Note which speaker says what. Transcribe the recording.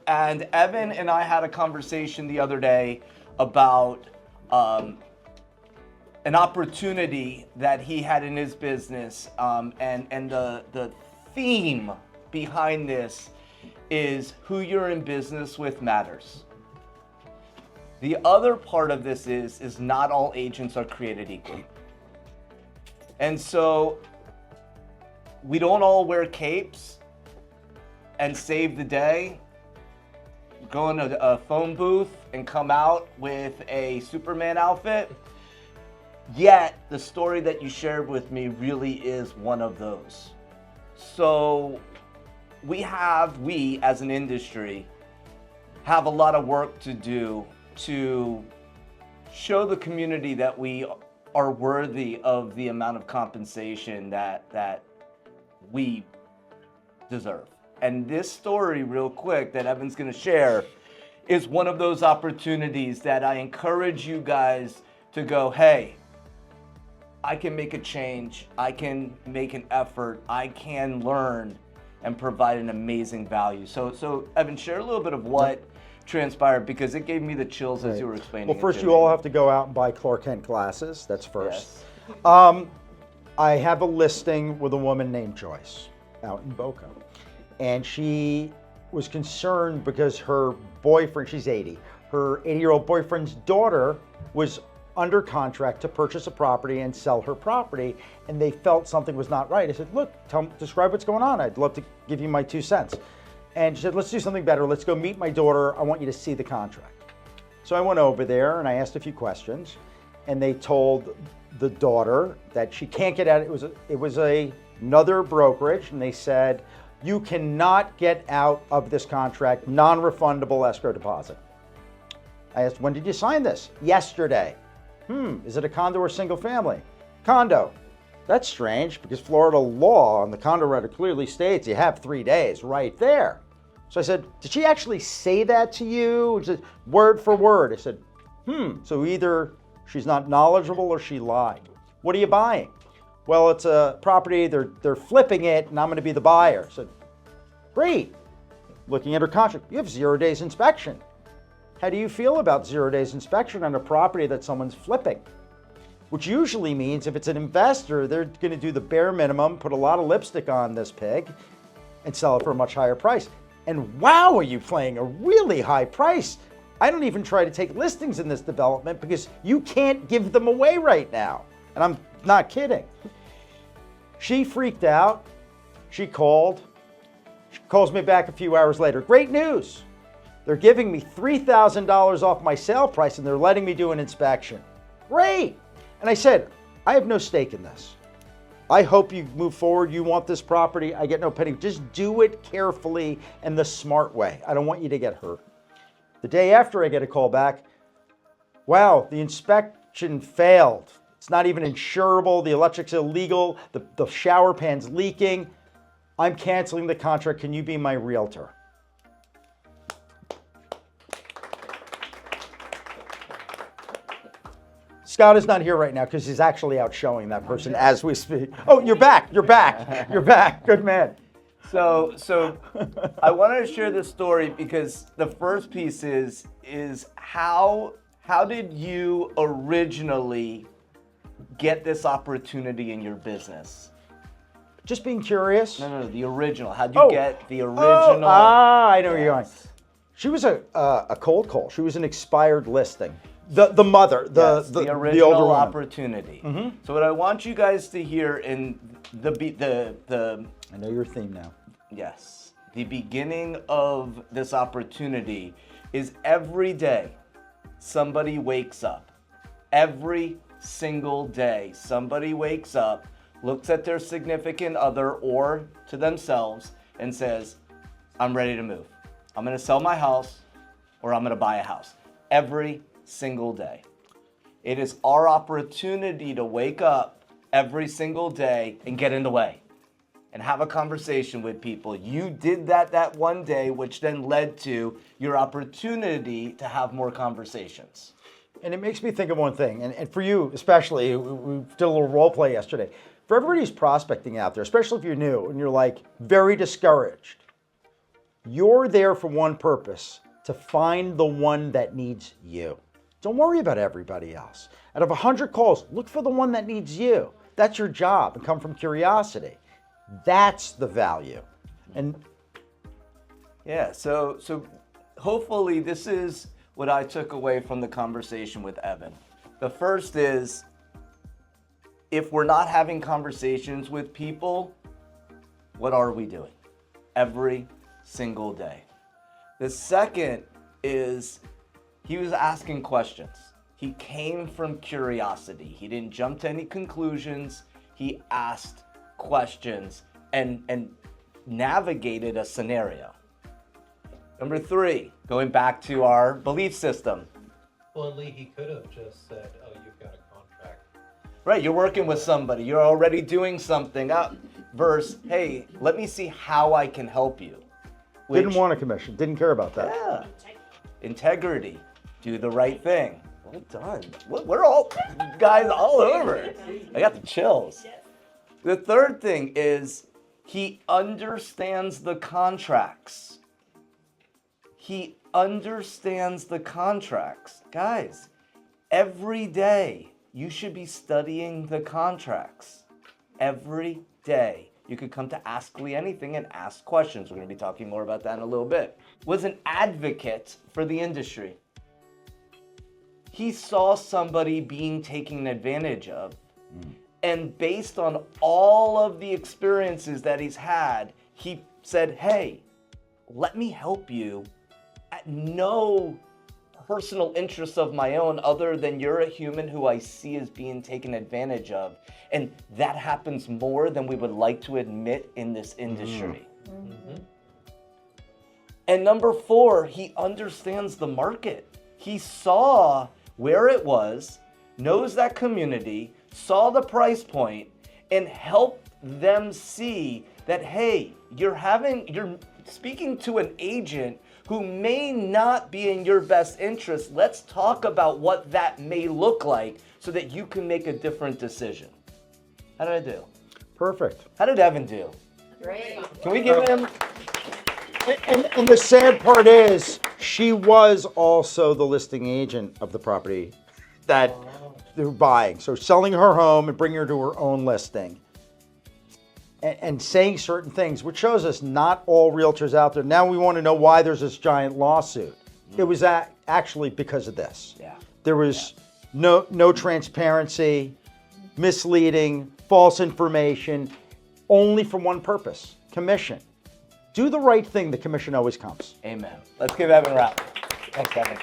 Speaker 1: And Evan and I had a conversation the other day about an opportunity that he had in his business, and the theme behind this is who you're in business with matters. The other part of this is not all agents are created equal. And so we don't all wear capes and save the day, go in a phone booth and come out with a Superman outfit. Yet the story that you shared with me really is one of those. So we as an industry have a lot of work to do to show the community that we are worthy of the amount of compensation that we deserve. And this story, real quick, that Evan's gonna share is one of those opportunities that I encourage you guys to go, hey, I can make a change, I can make an effort, I can learn and provide an amazing value. So Evan, share a little bit of what transpired, because it gave me the chills as you were explaining.
Speaker 2: Well, first you all have to go out and buy Clark Kent glasses. That's first.
Speaker 1: Yes.
Speaker 2: I have a listing with a woman named Joyce out in Boca. And she was concerned because her boyfriend, she's 80, her 80-year-old boyfriend's daughter was under contract to purchase a property and sell her property, and they felt something was not right. I said, look, describe what's going on. I'd love to give you my 2 cents. And she said, let's do something better. Let's go meet my daughter. I want you to see the contract. So I went over there and I asked a few questions, and they told the daughter that she can't get out. It was another brokerage, and they said, you cannot get out of this contract, non-refundable escrow deposit. I asked, when did you sign this? Yesterday. Is it a condo or single family? Condo. That's strange, because Florida law on the condo renter clearly states you have 3 days right there. So I said, did she actually say that to you? She said, word for word. I said, so either she's not knowledgeable or she lied. What are you buying? Well, it's a property, they're flipping it, and I'm gonna be the buyer. I said, great. Looking at her contract, you have 0 days inspection. How do you feel about 0 days inspection on a property that someone's flipping? Which usually means if it's an investor, they're gonna do the bare minimum, put a lot of lipstick on this pig, and sell it for a much higher price. And wow, are you paying a really high price? I don't even try to take listings in this development because you can't give them away right now. And I'm not kidding. She freaked out. She called. She calls me back a few hours later. Great news. They're giving me $3,000 off my sale price and they're letting me do an inspection. Great. And I said, I have no stake in this. I hope you move forward. You want this property. I get no penny. Just do it carefully and the smart way. I don't want you to get hurt. The day after, I get a call back. Wow, the inspection failed. It's not even insurable. The electric's illegal. The shower pan's leaking. I'm canceling the contract. Can you be my realtor? Scott is not here right now because he's actually out showing that person as we speak. Oh, you're back. You're back. You're back. Good man.
Speaker 1: So I wanted to share this story because the first piece is how did you originally get this opportunity in your business?
Speaker 2: Just being curious.
Speaker 1: No, the original. How'd you get the original?
Speaker 2: I know where you're going. She was a cold call. She was an expired listing. The mother, the
Speaker 1: original
Speaker 2: older woman.
Speaker 1: opportunity. Mm-hmm. So what I want you guys to hear in the
Speaker 2: I know your theme now.
Speaker 1: Yes, the beginning of this opportunity is every day somebody wakes up. Every single day somebody wakes up, looks at their significant other or to themselves and says, I'm ready to move. I'm gonna sell my house or I'm gonna buy a house. Every single day. It is our opportunity to wake up every single day and get in the way and have a conversation with people. You did that one day, which then led to your opportunity to have more conversations.
Speaker 2: And it makes me think of one thing, and for you especially, we did a little role play yesterday. For everybody who's prospecting out there, especially if you're new and you're like very discouraged, You're there for one purpose, to find the one that needs you. Don't worry about everybody else. Out of 100 calls, look for the one that needs you. That's your job, and come from curiosity. That's the value. And
Speaker 1: yeah, so hopefully this is what I took away from the conversation with Evan. The first is, if we're not having conversations with people, what are we doing? Every single day. The second is, he was asking questions. He came from curiosity. He didn't jump to any conclusions. He asked questions and navigated a scenario. Number 3, going back to our belief system.
Speaker 3: Well, Lee, he could have just said, oh, you've got a contract.
Speaker 1: Right, you're working with somebody. You're already doing something. Versus, hey, let me see how I can help you.
Speaker 2: didn't want a commission, didn't care about that.
Speaker 1: Yeah. Integrity. Do the right thing. Well done. We're all guys all over. I got the chills. The third thing is, he understands the contracts. He understands the contracts. Guys, every day you should be studying the contracts. Every day. You could come to Ask Lee Anything and ask questions. We're going to be talking more about that in a little bit. Was an advocate for the industry. He saw somebody being taken advantage of. And based on all of the experiences that he's had, he said, hey, let me help you at no personal interest of my own other than you're a human who I see as being taken advantage of. And that happens more than we would like to admit in this industry. Mm-hmm. And number 4, he understands the market. He saw where it was, knows that community, saw the price point, and helped them see that, hey, you're speaking to an agent who may not be in your best interest. Let's talk about what that may look like so that you can make a different decision. How did I do?
Speaker 2: Perfect.
Speaker 1: How did Evan do?
Speaker 4: Great.
Speaker 1: Can we give him?
Speaker 2: And the sad part is, she was also the listing agent of the property that they're buying. So selling her home and bringing her to her own listing. And saying certain things, which shows us not all realtors out there. Now we want to know why there's this giant lawsuit. It was actually because of this.
Speaker 1: Yeah.
Speaker 2: There was no transparency, misleading, false information, only for one purpose, commission. Do the right thing, the commission always comes.
Speaker 1: Amen. Let's give Evan a round. Thanks, Evan.